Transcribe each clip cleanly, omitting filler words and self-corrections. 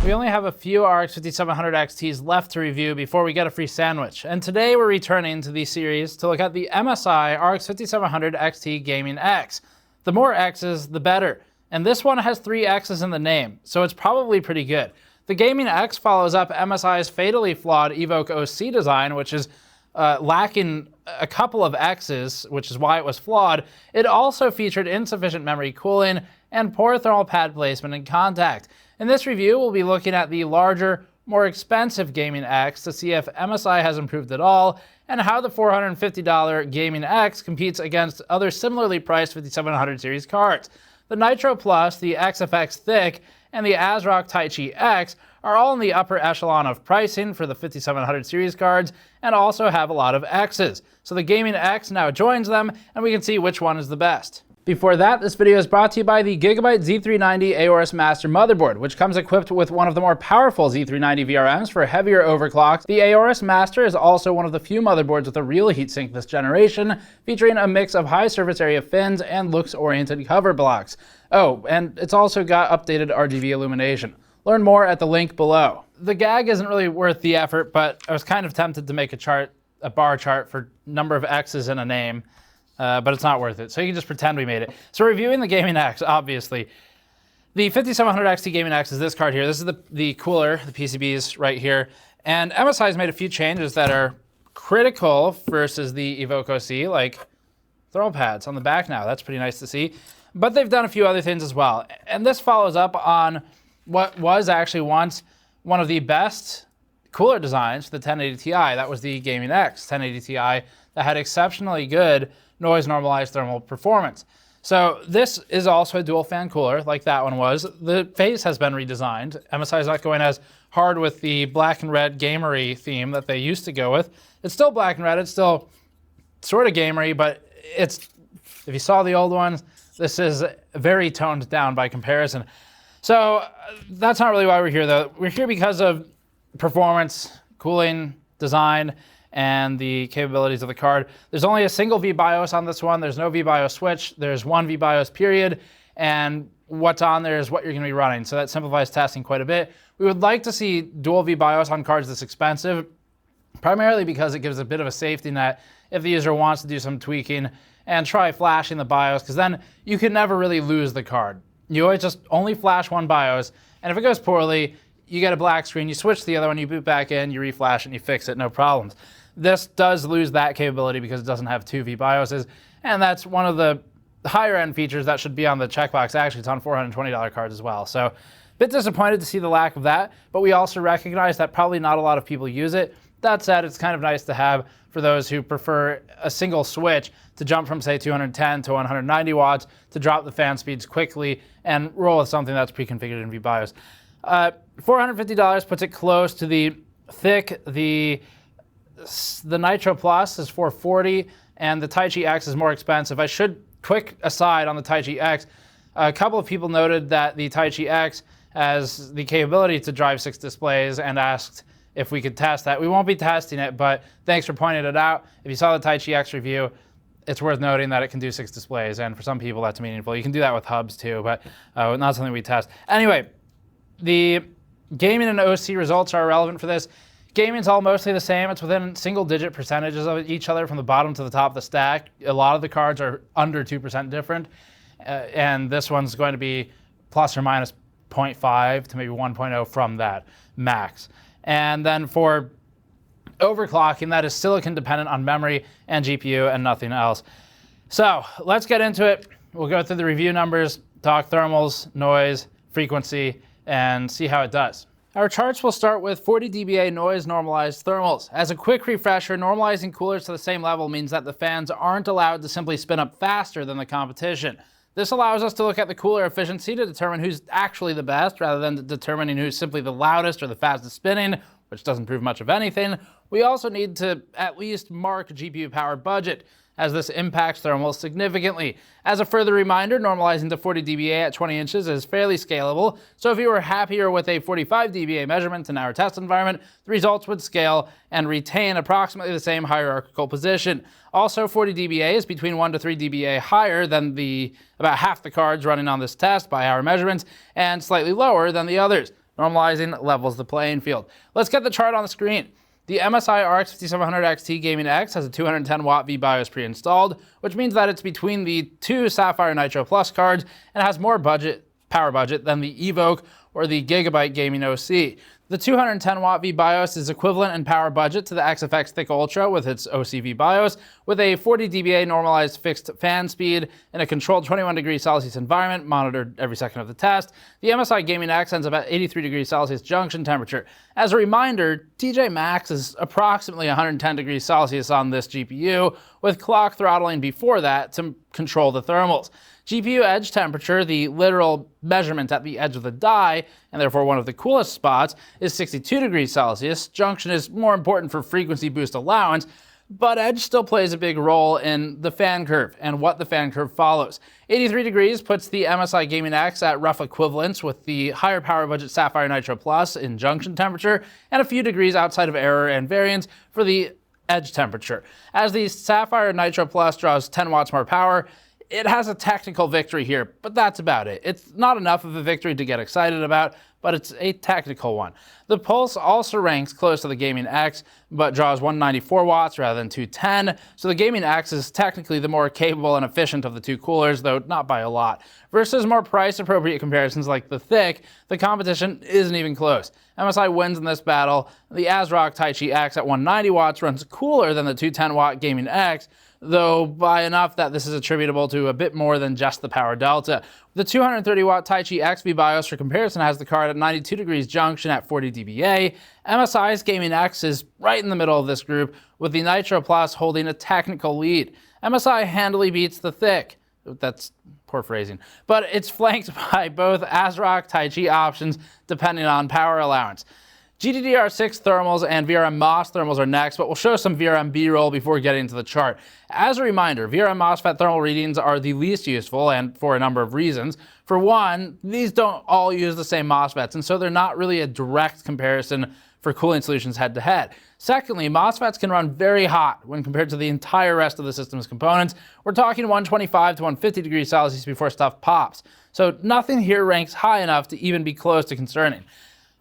We only have a few RX 5700 XTs left to review before we get a free sandwich. And today we're returning to the series to look at the MSI RX 5700 XT Gaming X. The more X's, the better. And this one has 3 X's in the name, so it's probably pretty good. The Gaming X follows up MSI's fatally flawed Evoke OC design, which is lacking a couple of X's, which is why it was flawed. It also featured insufficient memory cooling and poor thermal pad placement and contact. In this review, we'll be looking at the larger, more expensive Gaming X to see if MSI has improved at all, and how the $450 Gaming X competes against other similarly priced 5700 series cards. The Nitro Plus, the XFX THICC, and the ASRock Taichi X are all in the upper echelon of pricing for the 5700 series cards, and also have a lot of X's. So the Gaming X now joins them, and we can see which one is the best. Before that, this video is brought to you by the Gigabyte Z390 Aorus Master motherboard, which comes equipped with one of the more powerful Z390 VRMs for heavier overclocks. The Aorus Master is also one of the few motherboards with a real heatsink this generation, featuring a mix of high surface area fins and looks-oriented cover blocks. Oh, and it's also got updated RGB illumination. Learn more at the link below. The gag isn't really worth the effort, but I was kind of tempted to make a bar chart for number of X's in a name. But it's not worth it, so you can just pretend we made it. So reviewing the Gaming X, obviously. The 5700 XT Gaming X is this card here. This is the cooler, the PCBs right here. And MSI has made a few changes that are critical versus the Evoke OC, like thermal pads on the back now. That's pretty nice to see. But they've done a few other things as well. And this follows up on what was actually once one of the best cooler designs for the 1080 Ti. That was the Gaming X 1080 Ti that had exceptionally good noise normalized thermal performance. So this is also a dual fan cooler like that one was. The face has been redesigned. MSI is not going as hard with the black and red gamery theme that they used to go with. It's still black and red, it's still sort of gamery, but it's, if you saw the old ones, this is very toned down by comparison. So that's not really why we're here though. We're here because of performance, cooling, design, and the capabilities of the card. There's only a single VBIOS on this one. There's no VBIOS switch. There's one VBIOS period, and what's on there is what you're gonna be running. So that simplifies testing quite a bit. We would like to see dual VBIOS on cards this expensive, primarily because it gives a bit of a safety net if the user wants to do some tweaking and try flashing the BIOS, because then you can never really lose the card. You always just only flash one BIOS, and if it goes poorly, you get a black screen, you switch to the other one, you boot back in, you reflash, and you fix it, no problems. This does lose that capability because it doesn't have 2 VBIOSes, and that's one of the higher end features that should be on the checkbox. Actually, it's on $420 cards as well. So a bit disappointed to see the lack of that, but we also recognize that probably not a lot of people use it. That said, it's kind of nice to have for those who prefer a single switch to jump from, say, 210 to 190 watts to drop the fan speeds quickly and roll with something that's pre-configured in VBIOS. $450 puts it close to the THICC. The Nitro Plus is $440, and the Taichi X is more expensive. I should, quick aside on the Taichi X, a couple of people noted that the Taichi X has the capability to drive 6 displays and asked if we could test that. We won't be testing it, but thanks for pointing it out. If you saw the Taichi X review, it's worth noting that it can do 6 displays, and for some people that's meaningful. You can do that with hubs too, but not something we test. Anyway, the gaming and OC results are irrelevant for this. Gaming's all mostly the same. It's within single-digit percentages of each other from the bottom to the top of the stack. A lot of the cards are under 2% different, and this one's going to be plus or minus 0.5 to maybe 1.0 from that max. And then for overclocking, that is silicon dependent on memory and GPU and nothing else. So let's get into it. We'll go through the review numbers, talk thermals, noise, frequency, and see how it does. Our charts will start with 40 dBA noise normalized thermals. As a quick refresher, normalizing coolers to the same level means that the fans aren't allowed to simply spin up faster than the competition. This allows us to look at the cooler efficiency to determine who's actually the best, rather than determining who's simply the loudest or the fastest spinning, which doesn't prove much of anything. We also need to at least mark GPU power budget, as this impacts thermals significantly. As a further reminder, normalizing to 40 dBA at 20 inches is fairly scalable, so if you were happier with a 45 dBA measurement in our test environment, the results would scale and retain approximately the same hierarchical position. Also, 40 dBA is between 1 to 3 dBA higher than about half the cards running on this test by our measurements, and slightly lower than the others. Normalizing levels the playing field. Let's get the chart on the screen. The MSI RX 5700 XT Gaming X has a 210 watt V-BIOS pre-installed, which means that it's between the two Sapphire Nitro Plus cards and has more power budget than the Evoke or the Gigabyte Gaming OC. The 210 watt V-BIOS is equivalent in power budget to the XFX THICC Ultra with its OC V-BIOS, with a 40 dBA normalized fixed fan speed in a controlled 21 degrees Celsius environment monitored every second of the test. The MSI Gaming X ends up at 83 degrees Celsius junction temperature. As a reminder, TJ Max is approximately 110 degrees Celsius on this GPU, with clock throttling before that to control the thermals. GPU edge temperature, the literal measurement at the edge of the die, and therefore one of the coolest spots, is 62 degrees Celsius. Junction is more important for frequency boost allowance, but edge still plays a big role in the fan curve and what the fan curve follows. 83 degrees puts the MSI Gaming X at rough equivalence with the higher power budget Sapphire Nitro Plus in junction temperature, and a few degrees outside of error and variance for the edge temperature. As the Sapphire Nitro Plus draws 10 watts more power, it has a technical victory here, but that's about it. It's not enough of a victory to get excited about, but it's a technical one. The Pulse also ranks close to the Gaming X, but draws 194 watts rather than 210, so the Gaming X is technically the more capable and efficient of the two coolers, though not by a lot. Versus more price-appropriate comparisons like the THICC, the competition isn't even close. MSI wins in this battle. The ASRock Taichi X at 190 watts runs cooler than the 210 watt Gaming X, though by enough that this is attributable to a bit more than just the power delta. The 230 watt Taichi X V-BIOS for comparison has the card at 92 degrees junction at 40 dBA. MSI's Gaming X is right in the middle of this group, with the Nitro Plus holding a technical lead. MSI handily beats the THICC. That's poor phrasing. But it's flanked by both ASRock Taichi options depending on power allowance. GDDR6 thermals and VRM MOS thermals are next, but we'll show some VRM B-roll before getting to the chart. As a reminder, VRM MOSFET thermal readings are the least useful, and for a number of reasons. For one, these don't all use the same MOSFETs, and so they're not really a direct comparison for cooling solutions head-to-head. Secondly, MOSFETs can run very hot when compared to the entire rest of the system's components. We're talking 125 to 150 degrees Celsius before stuff pops. So nothing here ranks high enough to even be close to concerning.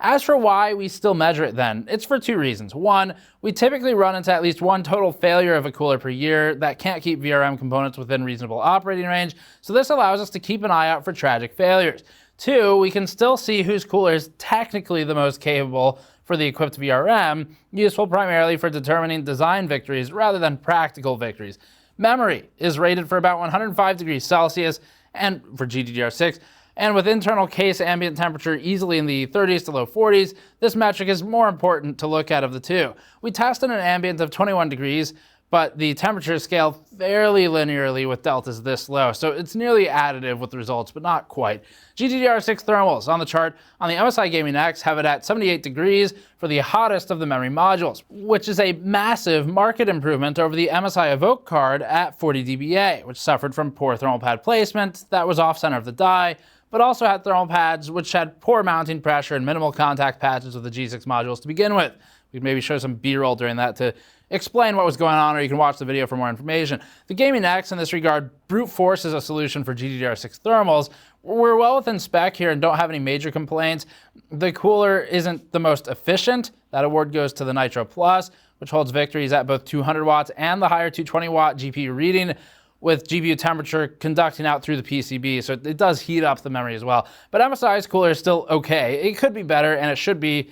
As for why we still measure it then, it's for two reasons. One, we typically run into at least one total failure of a cooler per year that can't keep VRM components within reasonable operating range, so this allows us to keep an eye out for tragic failures. Two, we can still see whose cooler is technically the most capable for the equipped VRM, useful primarily for determining design victories rather than practical victories. Memory is rated for about 105 degrees Celsius and for GDDR6, and with internal case ambient temperature easily in the 30s to low 40s, this metric is more important to look at of the two. We tested an ambient of 21 degrees, but the temperatures scale fairly linearly with deltas this low, so it's nearly additive with the results, but not quite. GDDR6 thermals on the chart on the MSI Gaming X have it at 78 degrees for the hottest of the memory modules, which is a massive market improvement over the MSI Evoke card at 40 dBA, which suffered from poor thermal pad placement that was off center of the die, but also had thermal pads which had poor mounting pressure and minimal contact patches with the G6 modules to begin with. We can maybe show some B-roll during that to explain what was going on, or you can watch the video for more information. The Gaming X in this regard brute forces a solution for GDDR6 thermals. We're well within spec here and don't have any major complaints. The cooler isn't the most efficient. That award goes to the Nitro Plus, which holds victories at both 200 watts and the higher 220 watt GPU reading, with GPU temperature conducting out through the PCB, so it does heat up the memory as well. But MSI's cooler is still okay. It could be better, and it should be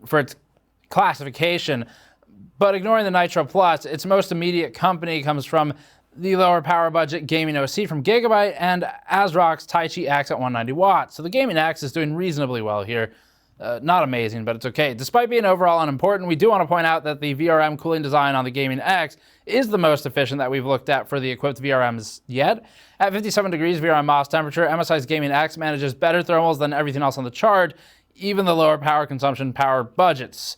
for its classification. But ignoring the Nitro Plus, its most immediate company comes from the lower power budget Gaming OC from Gigabyte and ASRock's Taichi X at 190 watts. So the Gaming X is doing reasonably well here. Not amazing, but it's okay. Despite being overall unimportant, we do want to point out that the VRM cooling design on the Gaming X is the most efficient that we've looked at for the equipped VRMs yet. At 57 degrees VRM MOS temperature, MSI's Gaming X manages better thermals than everything else on the chart, even the lower power consumption power budgets.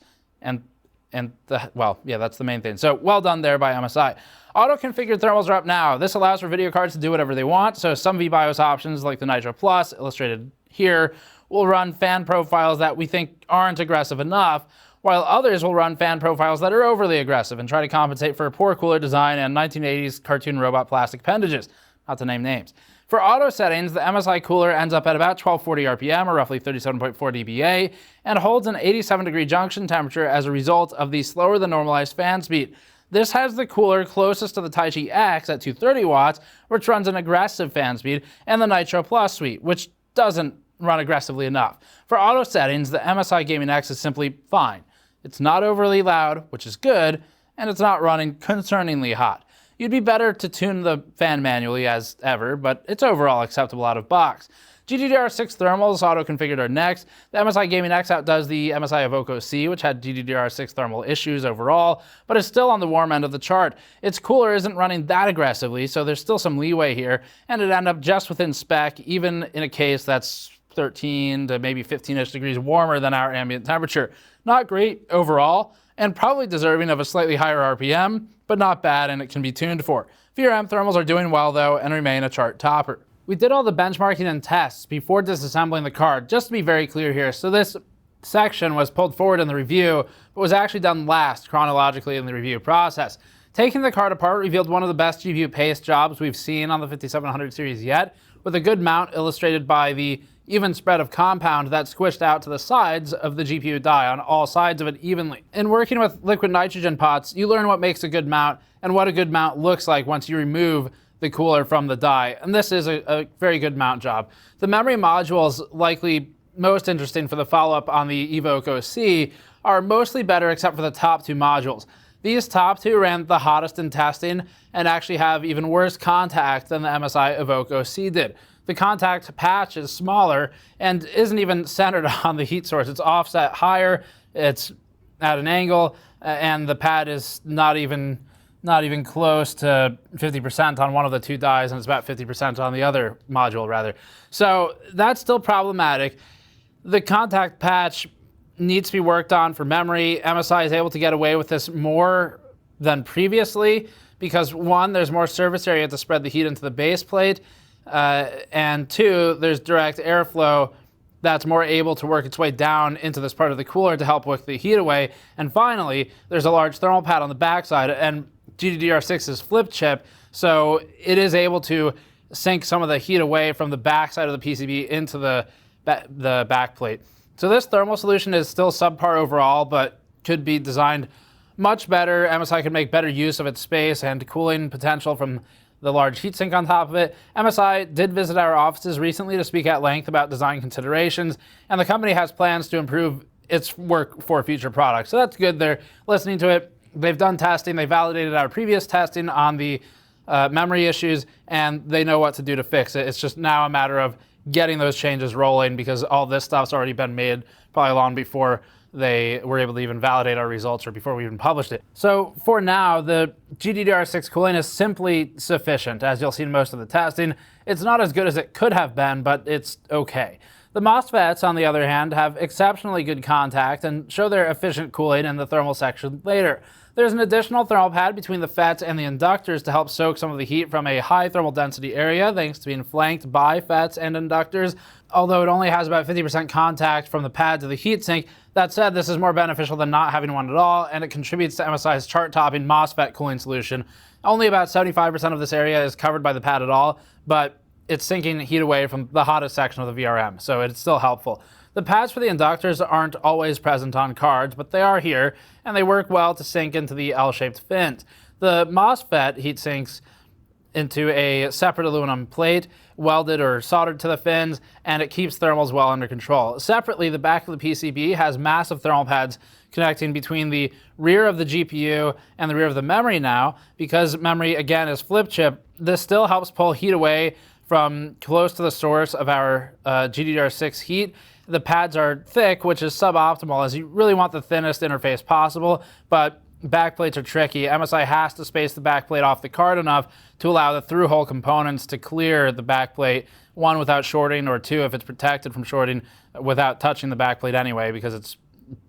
Well, that's the main thing. So well done there by MSI. Auto-configured thermals are up now. This allows for video cards to do whatever they want, so some V-BIOS options like the Nitro Plus, illustrated here, will run fan profiles that we think aren't aggressive enough, while others will run fan profiles that are overly aggressive and try to compensate for a poor cooler design and 1980s cartoon robot plastic appendages, not to name names. For auto settings, the MSI cooler ends up at about 1240 RPM, or roughly 37.4 dBA, and holds an 87-degree junction temperature as a result of the slower than normalized fan speed. This has the cooler closest to the Taichi X at 230 watts, which runs an aggressive fan speed, and the Nitro Plus suite, which doesn't run aggressively enough. For auto settings, the MSI Gaming X is simply fine. It's not overly loud, which is good, and it's not running concerningly hot. You'd be better to tune the fan manually as ever, but it's overall acceptable out of box. GDDR6 thermals auto-configured are next. The MSI Gaming X outdoes the MSI Evoke OC, which had GDDR6 thermal issues overall, but is still on the warm end of the chart. Its cooler isn't running that aggressively, so there's still some leeway here, and it'd end up just within spec, even in a case that's 13 to maybe 15-ish degrees warmer than our ambient temperature. Not great overall, and probably deserving of a slightly higher RPM, but not bad, and it can be tuned for. VRM thermals are doing well though, and remain a chart topper. We did all the benchmarking and tests before disassembling the card, just to be very clear here. So this section was pulled forward in the review, but was actually done last chronologically in the review process. Taking the card apart revealed one of the best GPU paste jobs we've seen on the 5700 series yet, with a good mount illustrated by the even spread of compound that squished out to the sides of the GPU die on all sides of it evenly. In working with liquid nitrogen pots, you learn what makes a good mount and what a good mount looks like once you remove the cooler from the die, and this is a very good mount job. The memory modules, likely most interesting for the follow-up on the Evoke OC, are mostly better except for the top two modules. These top two ran the hottest in testing and actually have even worse contact than the MSI Evoke OC did. The contact patch is smaller and isn't even centered on the heat source. It's offset higher, it's at an angle, and the pad is not even close to 50% on one of the two dies, and it's about 50% on the other module, rather. So that's still problematic. The contact patch needs to be worked on for memory. MSI is able to get away with this more than previously because, one, there's more surface area to spread the heat into the base plate, and two, there's direct airflow that's more able to work its way down into this part of the cooler to help wick the heat away. And finally, there's a large thermal pad on the backside, and GDDR6 is flip chip, so it is able to sink some of the heat away from the backside of the PCB into the back plate. So this thermal solution is still subpar overall, but could be designed much better. MSI could make better use of its space and cooling potential from the large heatsink on top of it. MSI did visit our offices recently to speak at length about design considerations, and the company has plans to improve its work for future products. So that's good. They're listening to it. They've done testing. They validated our previous testing on the memory issues, and they know what to do to fix it. It's just now a matter of getting those changes rolling because all this stuff's already been made probably long before they were able to even validate our results or before we even published it. So for now, the GDDR6 cooling is simply sufficient, as you'll see in most of the testing. It's not as good as it could have been, but it's okay. The MOSFETs, on the other hand, have exceptionally good contact and show their efficient cooling in the thermal section later. There's an additional thermal pad between the FETs and the inductors to help soak some of the heat from a high thermal density area, thanks to being flanked by FETs and inductors, although it only has about 50% contact from the pad to the heatsink. That said, this is more beneficial than not having one at all, and it contributes to MSI's chart-topping MOSFET cooling solution. Only about 75% of this area is covered by the pad at all, but it's sinking heat away from the hottest section of the VRM, so it's still helpful. The pads for the inductors aren't always present on cards, but they are here, and they work well to sink into the L-shaped fins. The MOSFET heat sinks into a separate aluminum plate, welded or soldered to the fins, and it keeps thermals well under control. Separately, the back of the PCB has massive thermal pads connecting between the rear of the GPU and the rear of the memory now. Because memory, again, is flip chip, this still helps pull heat away from close to the source of our GDDR6 heat. The pads are thick, which is suboptimal, as you really want the thinnest interface possible, but backplates are tricky. MSI has to space the backplate off the card enough to allow the through-hole components to clear the backplate, one, without shorting, or two, if it's protected from shorting, without touching the backplate anyway, because it's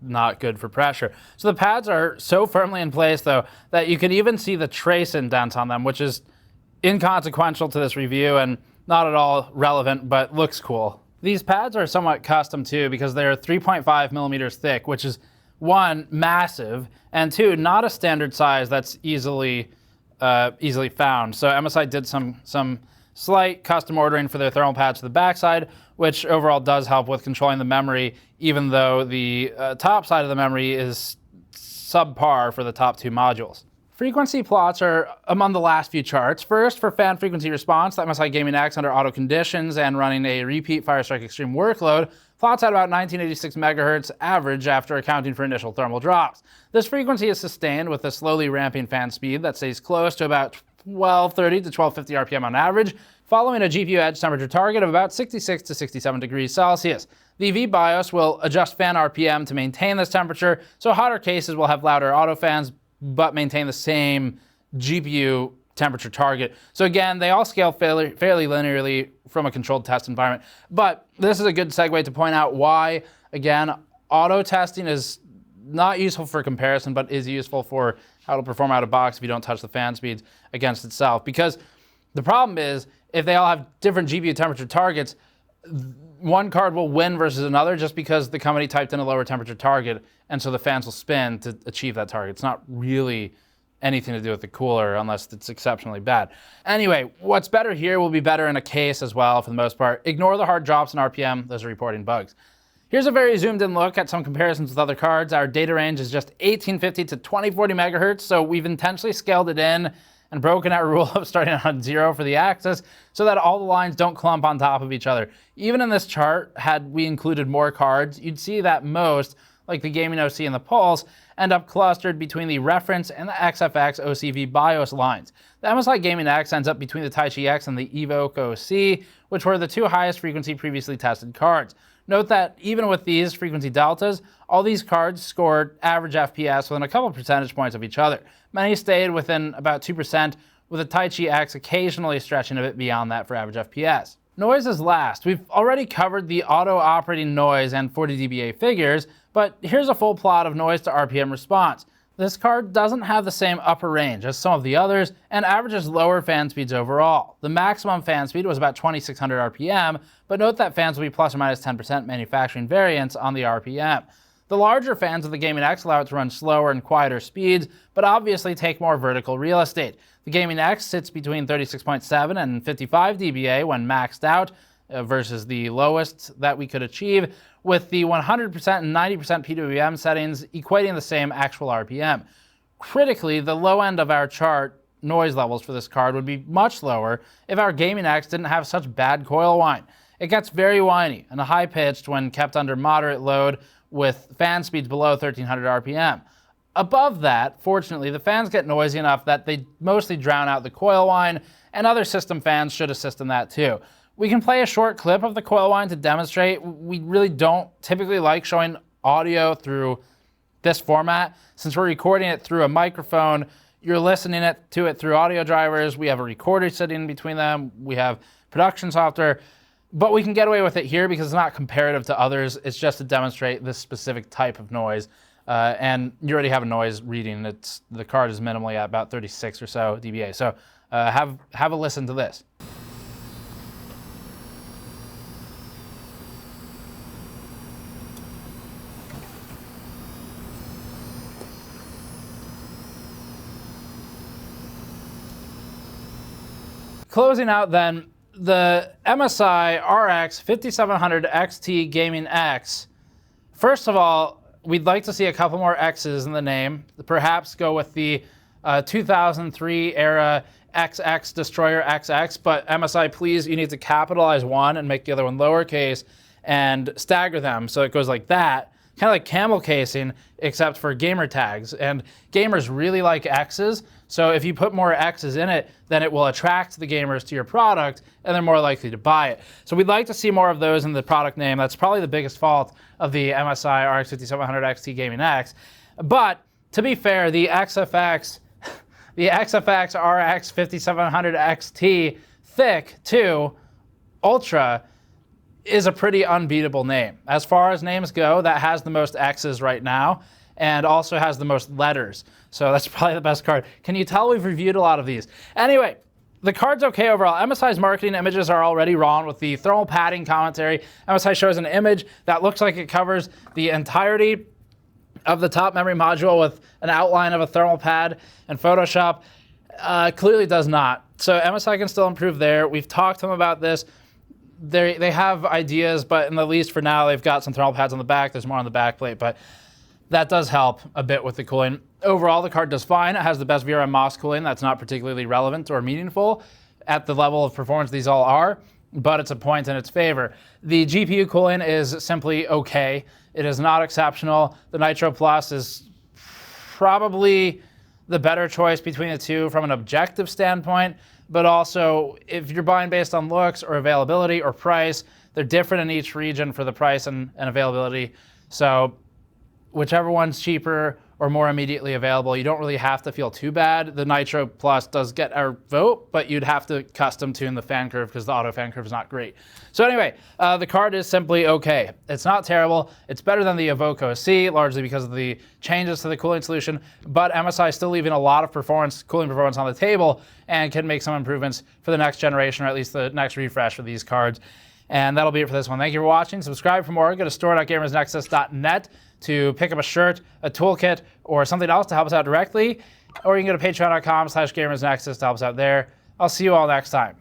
not good for pressure. So the pads are so firmly in place, though, that you can even see the trace indents on them, which is inconsequential to this review and not at all relevant, but looks cool. These pads are somewhat custom, too, because they're 3.5 millimeters thick, which is, one, massive, and two, not a standard size that's easily found. So MSI did some slight custom ordering for their thermal pads to the backside, which overall does help with controlling the memory, even though the top side of the memory is subpar for the top two modules. Frequency plots are among the last few charts. First, for fan frequency response, the MSI Gaming X under auto conditions and running a repeat Firestrike Extreme workload plots at about 1986 MHz average after accounting for initial thermal drops. This frequency is sustained with a slowly ramping fan speed that stays close to about 1230 to 1250 RPM on average, following a GPU edge temperature target of about 66 to 67 degrees Celsius. The V-BIOS will adjust fan RPM to maintain this temperature, so hotter cases will have louder auto fans, but maintain the same GPU temperature target. So again, they all scale fairly linearly from a controlled test environment. But this is a good segue to point out why, again, auto testing is not useful for comparison, but is useful for how it'll perform out of box if you don't touch the fan speeds against itself. Because the problem is, if they all have different GPU temperature targets, one card will win versus another just because the company typed in a lower temperature target, and so the fans will spin to achieve that target. It's not really anything to do with the cooler unless it's exceptionally bad. Anyway, what's better here will be better in a case as well for the most part. Ignore the hard drops in RPM, those are reporting bugs. Here's a very zoomed in look at some comparisons with other cards. Our data range is just 1850 to 2040 megahertz, so we've intentionally scaled it in and broken our rule of starting on 0 for the axis so that all the lines don't clump on top of each other. Even in this chart, had we included more cards, you'd see that most, like the Gaming OC and the Pulse, end up clustered between the reference and the XFX OC BIOS lines. The MSI Gaming X ends up between the Taichi X and the Evoke OC, which were the two highest frequency previously tested cards. Note that even with these frequency deltas, all these cards scored average FPS within a couple percentage points of each other. Many stayed within about 2%, with the Taichi X occasionally stretching a bit beyond that for average FPS. Noise is last. We've already covered the auto operating noise and 40 dBA figures, but here's a full plot of noise to RPM response. This card doesn't have the same upper range as some of the others and averages lower fan speeds overall. The maximum fan speed was about 2600 RPM, but note that fans will be plus or minus 10% manufacturing variance on the RPM. The larger fans of the Gaming X allow it to run slower and quieter speeds, but obviously take more vertical real estate. The Gaming X sits between 36.7 and 55 dBA when maxed out, versus the lowest that we could achieve, with the 100% and 90% PWM settings equating the same actual RPM. Critically, the low end of our chart noise levels for this card would be much lower if our Gaming X didn't have such bad coil whine. It gets very whiny and high-pitched when kept under moderate load with fan speeds below 1300 RPM. Above that, fortunately, the fans get noisy enough that they mostly drown out the coil whine, and other system fans should assist in that too. We can play a short clip of the coil whine to demonstrate. We really don't typically like showing audio through this format. Since we're recording it through a microphone, you're listening to it through audio drivers. We have a recorder sitting in between them. We have production software. But we can get away with it here because it's not comparative to others. It's just to demonstrate this specific type of noise. And you already have a noise reading. The card is minimally at about 36 or so dBA. So have a listen to this. Closing out then, the MSI RX 5700 XT Gaming X. First of all, we'd like to see a couple more X's in the name. Perhaps go with the 2003 era XX Destroyer XX, but MSI, please, you need to capitalize one and make the other one lowercase and stagger them so it goes like that. Kind of like camel casing, except for gamer tags. And gamers really like X's, so if you put more X's in it, then it will attract the gamers to your product, and they're more likely to buy it. So we'd like to see more of those in the product name. That's probably the biggest fault of the MSI RX 5700 XT Gaming X. But to be fair, the XFX RX 5700 XT THICC 2 Ultra is a pretty unbeatable name. As far as names go, that has the most X's right now and also has the most letters. So that's probably the best card. Can you tell we've reviewed a lot of these? Anyway, the card's okay overall. MSI's marketing images are already wrong with the thermal padding commentary. MSI shows an image that looks like it covers the entirety of the top memory module with an outline of a thermal pad, and Photoshop clearly does not. So MSI can still improve there. We've talked to them about this. They have ideas, but at least for now, they've got some thermal pads on the back. There's more on the back plate, but that does help a bit with the cooling. Overall, the card does fine. It has the best VRM MOS cooling. That's not particularly relevant or meaningful at the level of performance these all are, but it's a point in its favor. The GPU cooling is simply okay. It is not exceptional. The Nitro Plus is probably the better choice between the two from an objective standpoint, but also if you're buying based on looks or availability or price, they're different in each region for the price and availability. So whichever one's cheaper or more immediately available, you don't really have to feel too bad. The Nitro Plus does get our vote, but you'd have to custom tune the fan curve because the auto fan curve is not great. So anyway, the card is simply okay. It's not terrible. It's better than the Evoke OC, largely because of the changes to the cooling solution, but MSI is still leaving a lot of cooling performance on the table and can make some improvements for the next generation, or at least the next refresh for these cards. And that'll be it for this one. Thank you for watching. Subscribe for more. Go to store.gamersnexus.net to pick up a shirt, a toolkit, or something else to help us out directly. Or you can go to patreon.com/gamersnexus to help us out there. I'll see you all next time.